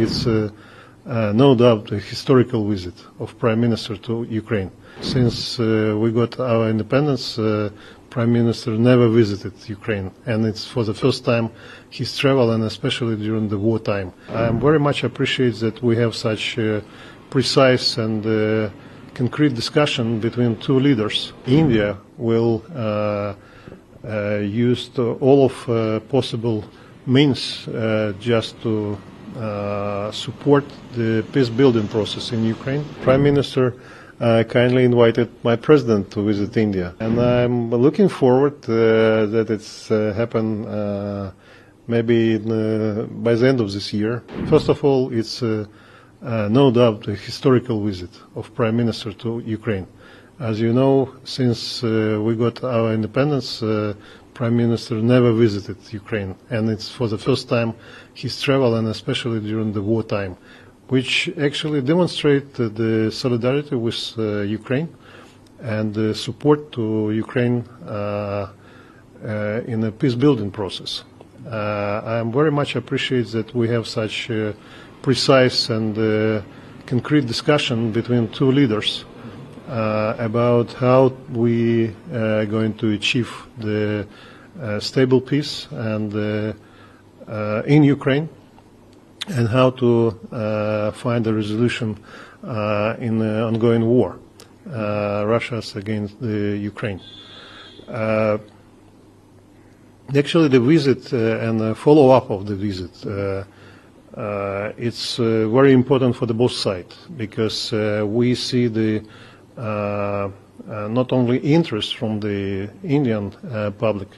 it's no doubt a historical visit of Prime Minister to Ukraine. Since we got our independence, Prime Minister never visited Ukraine, and it's for the first time his travel, and especially during the wartime. I very much appreciate that we have such precise and concrete discussion between two leaders. India will use all of possible means just to support the peace-building process in Ukraine. Prime Minister kindly invited my president to visit India, and I'm looking forward that it's happen maybe by the end of this year. First of all, it's no doubt a historical visit of Prime Minister to Ukraine. As you know, since we got our independence, Prime Minister never visited Ukraine, and it's for the first time his travel, and especially during the wartime, which actually demonstrate the solidarity with Ukraine and the support to Ukraine in a peace-building process. I very much appreciate that we have such precise and concrete discussion between two leaders about how we are going to achieve the stable peace and in Ukraine, and how to find a resolution in the ongoing war, Russia's against the Ukraine. Actually, the visit and the follow-up of the visit, it's very important for the both sides, because we see the not only interest from the Indian public,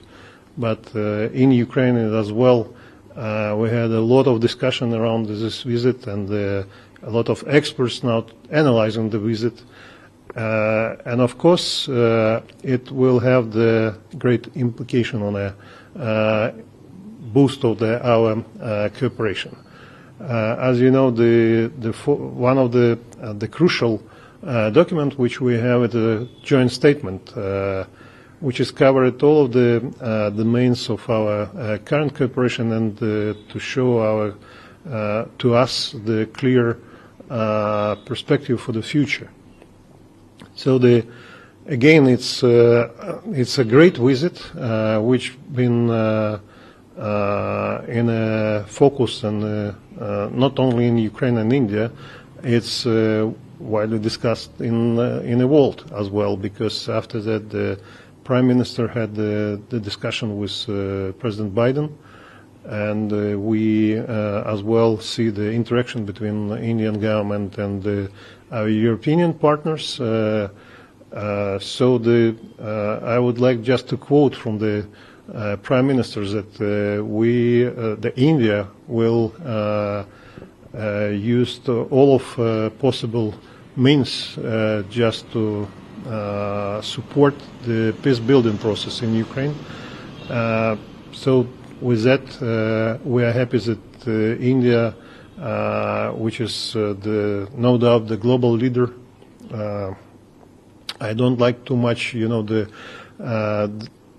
but in Ukraine as well. We had a lot of discussion around this visit, and a lot of experts now analyzing the visit. And of course, it will have the great implication on a boost of our cooperation. As you know, one of the crucial document which we have is a joint statement, which is covered all of the domains of our current cooperation, and to show to us the clear perspective for the future. So again, it's a great visit which been in a focus, and not only in Ukraine and India. It's widely discussed in the world as well, because after that the Prime Minister had the discussion with President Biden, and we as well see the interaction between the Indian government and our European partners. So I would like just to quote from the Prime Minister that India will use all of possible means just to support the peace-building process in Ukraine. So with that, we are happy that India, which is no doubt the global leader, I don't like too much,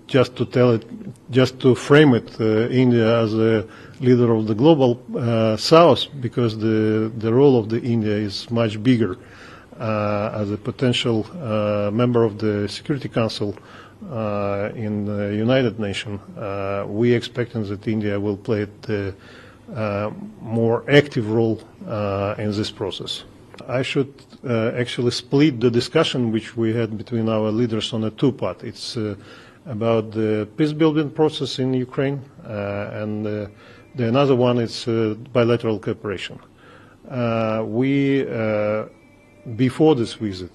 just to tell it, just to frame it, India as a leader of the global South, because the role of the India is much bigger. As a potential member of the Security Council in the United Nations, we expecting that India will play the more active role in this process. I should actually split the discussion which we had between our leaders on a two-part. It's about the peace-building process in Ukraine, and the another one is bilateral cooperation. Before this visit,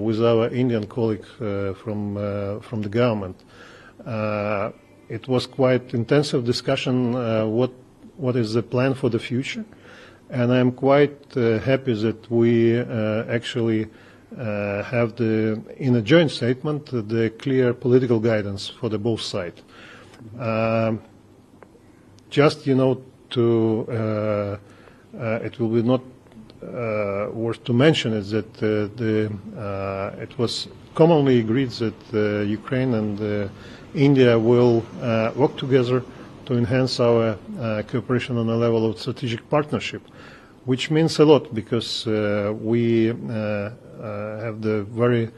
with our Indian colleague from the government, it was quite intensive discussion. What is the plan for the future? And I'm quite happy that we actually have in a joint statement the clear political guidance for the both sides. Just it will be not worth to mention is that it was commonly agreed that Ukraine and India will work together to enhance our cooperation on a level of strategic partnership, which means a lot because we have the very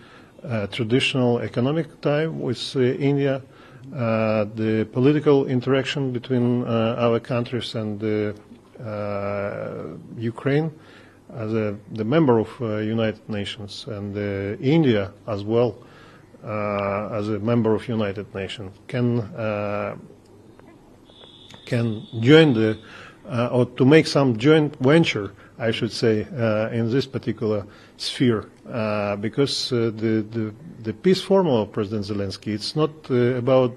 traditional economic tie with India, the political interaction between our countries and Ukraine as the member of United Nations, and India as well as a member of United Nations can join the or to make some joint venture, I should say, in this particular sphere, because the peace formula of President Zelenskyy, it's not about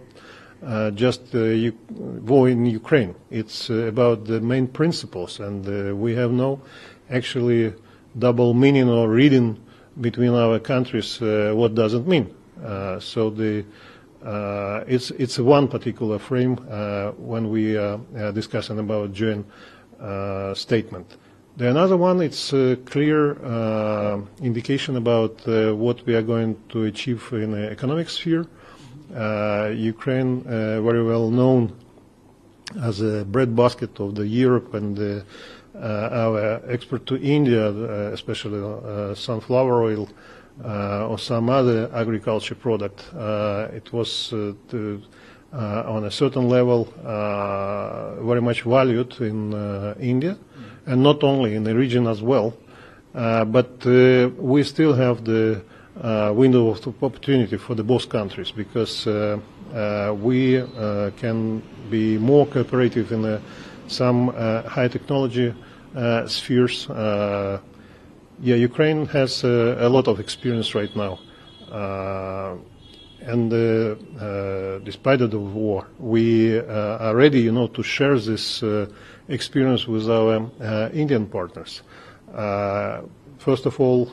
just war in Ukraine. It's about the main principles, and we have no actually double meaning or reading between our countries what does it mean. So it's one particular frame when we are discussing about joint statement. The another one, it's a clear indication about what we are going to achieve in the economic sphere. Ukraine, very well known as a breadbasket of the Europe, and our export to India, especially sunflower oil or some other agriculture product, it was on a certain level very much valued in India, and not only in the region as well, but we still have the window of opportunity for the both countries, because we can be more cooperative in some high technology spheres. Ukraine has a lot of experience right now, and despite of the war, we are ready, to share this experience with our Indian partners. First of all,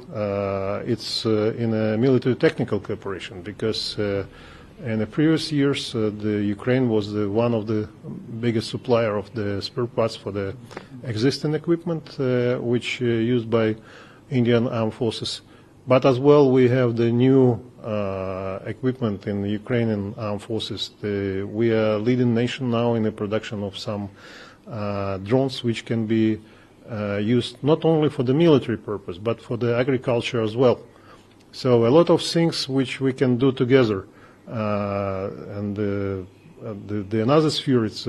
it's in a military technical cooperation, because in the previous years, the Ukraine was one of the biggest supplier of the spare parts for the existing equipment, which used by Indian armed forces. But as well, we have the new equipment in the Ukrainian armed forces. We are leading nation now in the production of some drones, which can be used not only for the military purpose, but for the agriculture as well. So a lot of things which we can do together. And the another sphere is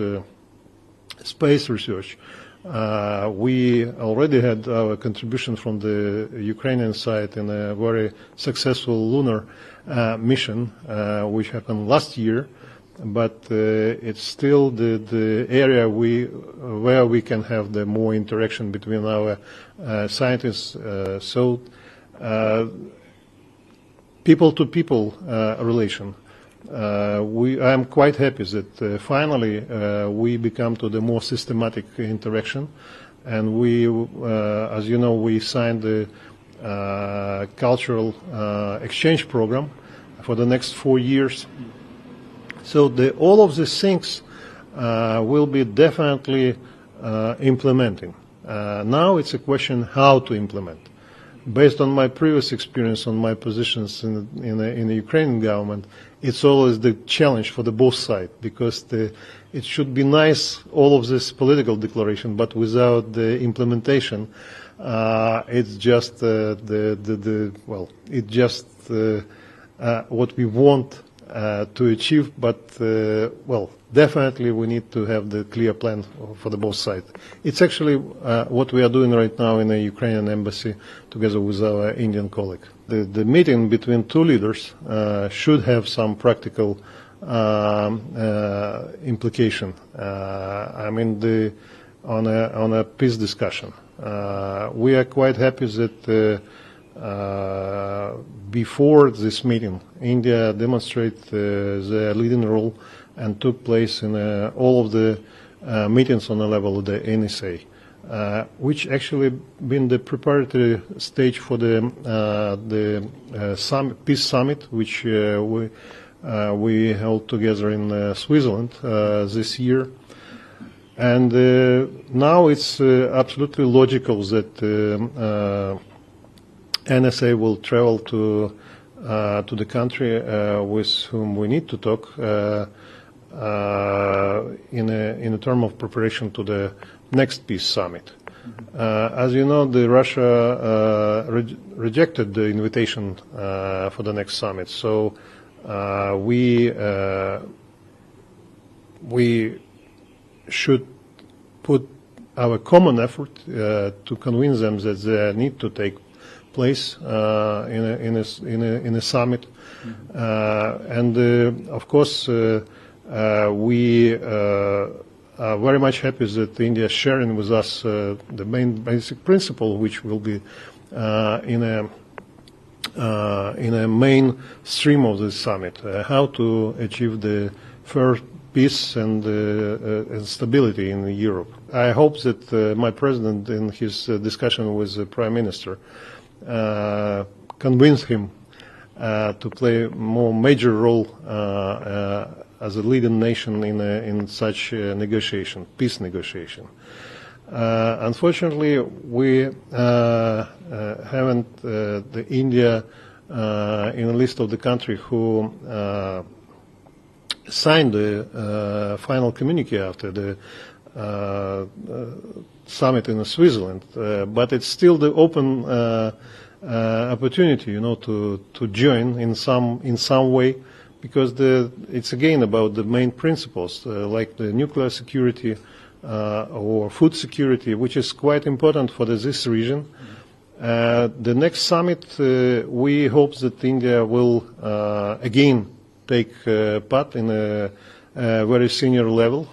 space research. We already had our contribution from the Ukrainian side in a very successful lunar mission, which happened last year. But it's still the area where we can have the more interaction between our scientists. So people-to-people relation. I am quite happy that finally we become to the more systematic interaction, and we, as you know, we signed the cultural exchange program for the next 4 years. So all of these things will be definitely implementing. Now it's a question how to implement. Based on my previous experience on my positions in the Ukrainian government, it's always the challenge for the both sides, because it should be nice, all of this political declaration, but without the implementation, it's just it's just what we want to achieve, but definitely we need to have the clear plan for the both sides. It's actually what we are doing right now in the Ukrainian embassy together with our Indian colleague. The meeting between two leaders should have some practical implication. I mean, on a peace discussion. We are quite happy that before this meeting, India demonstrated their leading role and took place in all of the meetings on the level of the NSA, which actually been the preparatory stage for the peace summit, which we held together in Switzerland this year. And now it's absolutely logical that NSA will travel to the country with whom we need to talk in a term of preparation to the next peace summit. As you know, Russia rejected the invitation for the next summit. So we should put our common effort to convince them that they need to take place in a summit. And of course, we are very much happy that India is sharing with us the main basic principle, which will be in a main stream of the summit, how to achieve the fair peace and stability in Europe. I hope that my president, in his discussion with the Prime Minister, convinced him to play a more major role as a leading nation in such negotiation, peace negotiation. Unfortunately, we haven't the India in a list of the countries who signed the final communique after the summit in Switzerland, but it's still the open opportunity, to join in some way, because it's again about the main principles, like the nuclear security or food security, which is quite important for this region. The next summit, we hope that India will again take part in a very senior level.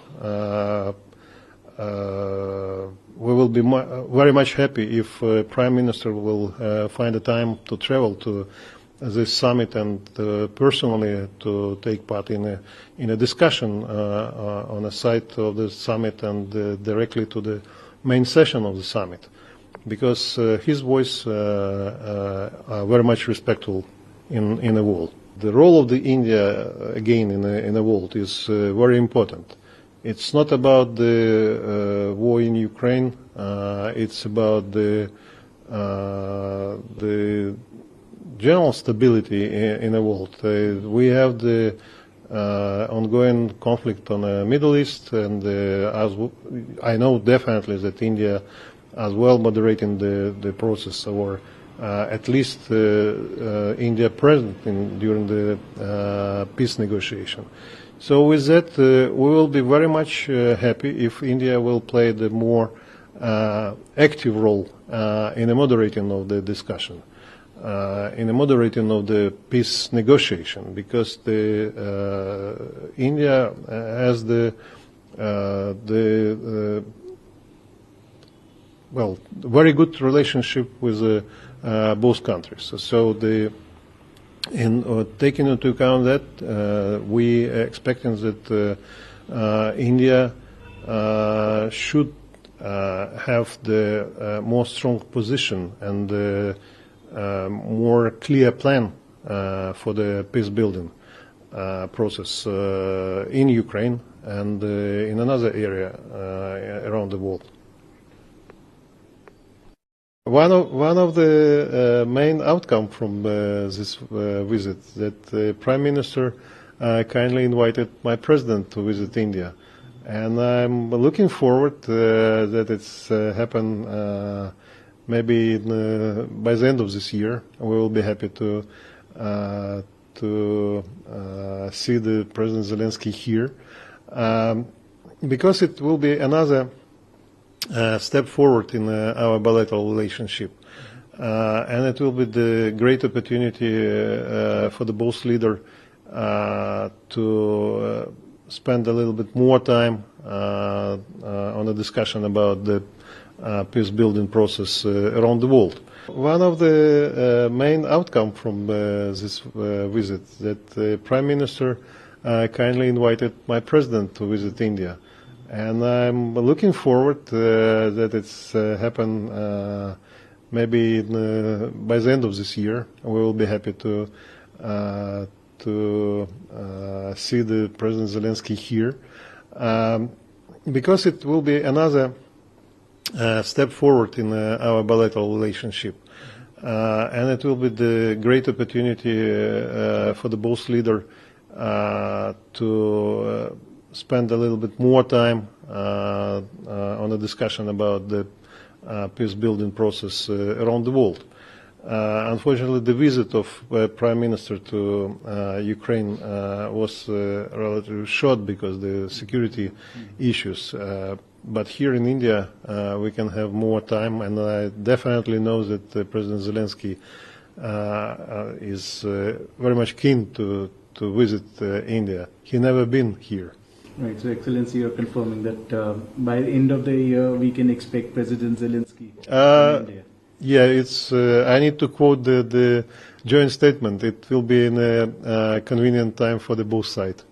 We will be very much happy if Prime Minister will find a time to travel to this summit and personally to take part in a discussion on the site of the summit and directly to the main session of the summit, because his voice are very much respectful in the world. The role of the India again in the world is very important. It's not about the war in Ukraine. It's about the general stability in the world. We have the ongoing conflict on the Middle East, and as I know definitely that India as well moderating the process, or at least India present during the peace negotiation. So with that, we will be very much happy if India will play the more active role in the moderating of the discussion, in the moderating of the peace negotiation, because India has the very good relationship with both countries. So taking into account that, we expecting that India should have the more strong position and more clear plan for the peace building process in Ukraine and in another area around the world. One of the main outcome from this visit that the Prime Minister kindly invited my president to visit India, and I'm looking forward that it's happen maybe by the end of this year. We will be happy to see the President Zelenskyy here, because it will be another step forward in our bilateral relationship, and it will be the great opportunity for the both leaders to spend a little bit more time on a discussion about the peace building process around the world. One of the main outcome from this visit that the Prime Minister kindly invited my president to visit India, and I'm looking forward that it's happen maybe by the end of this year. We will be happy to see the President Zelenskyy here, because it will be another step forward in our bilateral relationship, and it will be the great opportunity for the both leaders to spend a little bit more time on a discussion about the peace-building process around the world. Unfortunately, the visit of Prime Minister to Ukraine was relatively short because the security issues. But here in India, we can have more time, and I definitely know that President Zelenskyy is very much keen to visit India. He never been here. Right. So, Excellency, you're confirming that by the end of the year, we can expect President Zelenskyy in India. Yeah, it's. I need to quote the joint statement. It will be in a convenient time for the both sides.